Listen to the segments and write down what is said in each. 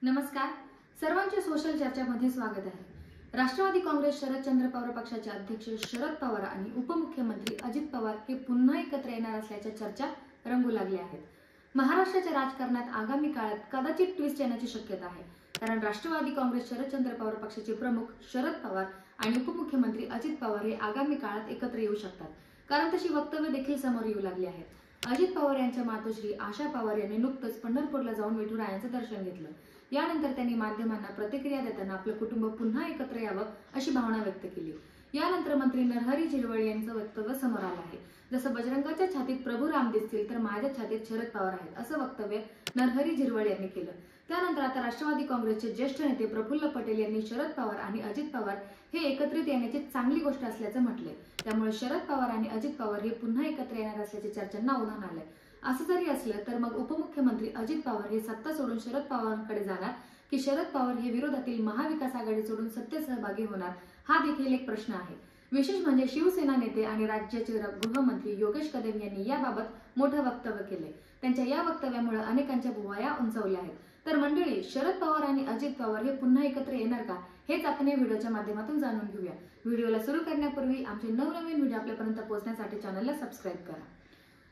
नमस्कार. सर्वांचे सोशल चर्चामध्ये स्वागत आहे. राष्ट्रवादी काँग्रेस शरदचंद्र पवार पक्षाचे अध्यक्ष शरद पवार आणि उपमुख्यमंत्री अजित पवार हे पुन्हा एकत्र येणार असल्याच्या चर्चा रंगू लागल्या आहेत. महाराष्ट्राच्या राजकारणात आगामी काळात कदाचित ट्विस्ट येण्याची शक्यता आहे. कारण राष्ट्रवादी काँग्रेस शरदचंद्र पवार पक्षाचे प्रमुख शरद पवार आणि उपमुख्यमंत्री अजित पवार हे आगामी काळात एकत्र येऊ शकतात. कारण तशी वक्तव्य देखील समोर येऊ लागली आहेत. अजित पवार यांच्या मातोश्री आशा पवार यांनी नुकतंच पंढरपूरला जाऊन विठुरायांचं दर्शन घेतलं. यानंतर त्यांनी माध्यमांना प्रतिक्रिया देताना आपलं कुटुंब पुन्हा एकत्र यावं अशी भावना व्यक्त केली. यानंतर मंत्री नरहरी झिरवळ यांचं वक्तव्य समोर आलं आहे. जसं बजरंगाच्या छातीत प्रभू राम दिसतील तर माझ्या छातीत शरद पवार आहेत असं वक्तव्य नरहरी झिरवळ यांनी केलं. त्यानंतर आता राष्ट्रवादी काँग्रेसचे ज्येष्ठ नेते प्रफुल्ल पटेल यांनी शरद पवार आणि अजित पवार हे एकत्रित येण्याची चांगली गोष्ट असल्याचं म्हटलंय. त्यामुळे शरद पवार आणि अजित पवार हे पुन्हा एकत्र येणार असल्याच्या चर्चांना उधाण आलंय. असं जरी असलं तर मग उपमुख्यमंत्री अजित पवार हे सत्ता सोडून शरद पवारांकडे जाणार की शरद पवार हे विरोधातील महाविकास आघाडी सोडून सत्तेत सहभागी होणार हा देखील एक प्रश्न आहे. विशेष म्हणजे शिवसेना नेते आणि राज्याचे गृहमंत्री योगेश कदम यांनी याबाबत मोठं वक्तव्य केले. त्यांच्या या वक्तव्यामुळे अनेकांच्या भुवया उंचावल्या आहेत. तर मंडळी, शरद पवार आणि अजित पवार हे पुन्हा एकत्र येणार का हेच आपण या व्हिडिओच्या माध्यमातून जाणून घेऊया. व्हिडिओला सुरू करण्यापूर्वी आमचे नवनवीन व्हिडिओ आपल्यापर्यंत पोहोचण्यासाठी चॅनलला सबस्क्राईब करा.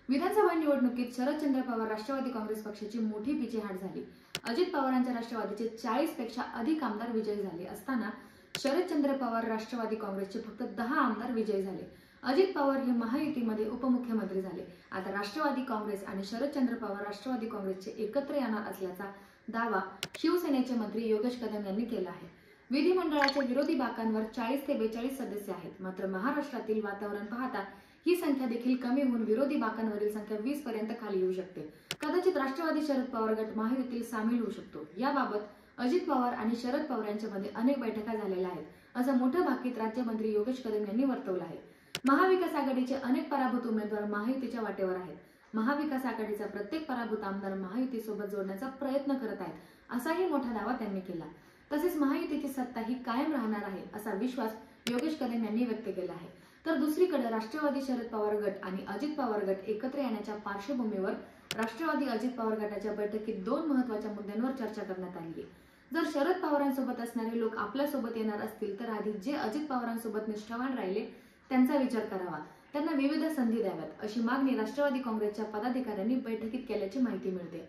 विधानसभा निवडणुकीत शरदचंद्र पवार राष्ट्रवादी काँग्रेस पक्षाची मोठी पिछेहाट झाली. अजित पवारांच्या राष्ट्रवादीचे 40 पेक्षा अधिक आमदार विजयी झाले असताना शरदचंद्र पवार राष्ट्रवादी काँग्रेसचे फक्त 10 आमदार विजयी झाले. अजित पवार हे महायुतीमध्ये उपमुख्यमंत्री झाले. आता राष्ट्रवादी काँग्रेस आणि शरदचंद्र पवार राष्ट्रवादी काँग्रेसचे एकत्र येणार असल्याचा दावा शिवसेनेचे मंत्री योगेश कदम यांनी केला आहे. विधिमंडळाच्या विरोधी बाकांवर 40 ते 42 सदस्य आहेत. मात्र महाराष्ट्रातील वातावरण पाहता ही संख्या देखील कमी होऊन विरोधी बाकांवरील संख्या 20 पर्यंत खाली येऊ शकते. कदाचित राष्ट्रवादी शरद पवार गट महायुतीत सामील होऊ शकतो. याबाबत अजित पवार आणि शरद पवार यांच्यामध्ये अनेक बैठका झालेल्या आहेत असं मोठं भाकीत राज्यमंत्री योगेश कदम यांनी वर्तवलं आहे. महाविकास आघाडीचे अनेक पराभूत उमेदवार महायुतीच्या वाटेवर आहेत. महाविकास आघाडीचा प्रत्येक पराभूत आमदार महायुतीसोबत जोडण्याचा प्रयत्न करत आहेत असाही मोठा दावा त्यांनी केला. तसेच महायुतीची सत्ता ही कायम राहणार आहे असा विश्वास योगेश कदम यांनी व्यक्त केला आहे. तर दुसरीकडे राष्ट्रवादी शरद पवार गट आणि अजित पवार गट एकत्र येण्याच्या पार्श्वभूमीवर राष्ट्रवादी अजित पवार गटाच्या बैठकीत 2 महत्त्वाच्या मुद्द्यांवर चर्चा करण्यात आली. जर शरद पवारांसोबत असणारे लोक आपल्यासोबत येणार असतील तर आधी जे अजित पवारांसोबत निष्ठावान राहिले त्यांचा विचार करावा, त्यांना विविध संधी द्याव्यात अशी मागणी राष्ट्रवादी काँग्रेसच्या पदाधिकाऱ्यांनी बैठकीत केल्याची माहिती मिळते.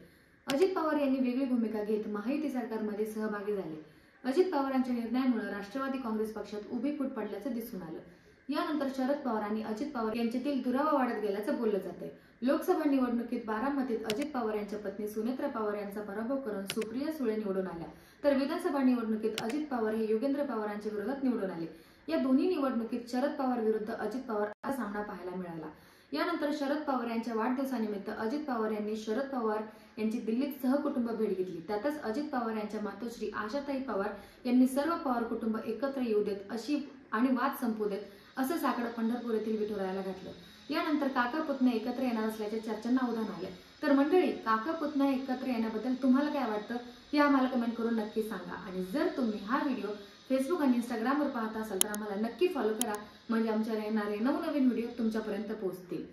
अजित पवार यांनी वेगळी भूमिका घेत महायुती सरकारमध्ये सहभागी झाले. अजित पवारांच्या निर्णयामुळे राष्ट्रवादी काँग्रेस पक्षात उभी फूट पडल्याचं दिसून आलं. यानंतर शरद पवार आणि अजित पवार यांच्यातील दुरावा वाढत गेल्याचं बोललं जाते. लोकसभा निवडणुकीत बारामतीत अजित पवार यांच्या पत्नी सुनेत्रा पवार यांचा पराभव करून सुप्रिया सुळे निवडून आल्या. तर विधानसभा निवडणुकीत अजित पवार हे योगेंद्र पवारांच्या विरोधात निवडून आले. या दोन्ही निवडणुकीत शरद पवार विरुद्ध अजित पवार हा सामना पाहायला मिळाला. यानंतर शरद पवार यांच्या वाढदिवसानिमित्त अजित पवार यांनी शरद पवार यांची दिल्लीत सहकुटुंब भेट घेतली. त्यातच अजित पवार यांच्या मातोश्री आशाताई पवार यांनी सर्व पवार कुटुंब एकत्र येऊ देत अशी आणि वाद संपू देत असं साकडं पंढरपूर येथील विठुरायाला घातलं. यानंतर काका पुतणे एकत्र येणार असल्याच्या चर्चांना उधाण आले. तर मंडळी, काका पुतणे एकत्र येण्याबद्दल तुम्हाला काय वाटतं हे आम्हाला कमेंट करून नक्की सांगा. आणि जर तुम्ही हा व्हिडिओ फेसबुक आणि इंस्टाग्रामवर पाहत असाल तर आम्हाला नक्की फॉलो करा, म्हणजे आमच्या येणारे नवनवीन व्हिडिओ तुमच्यापर्यंत पोहोचतील.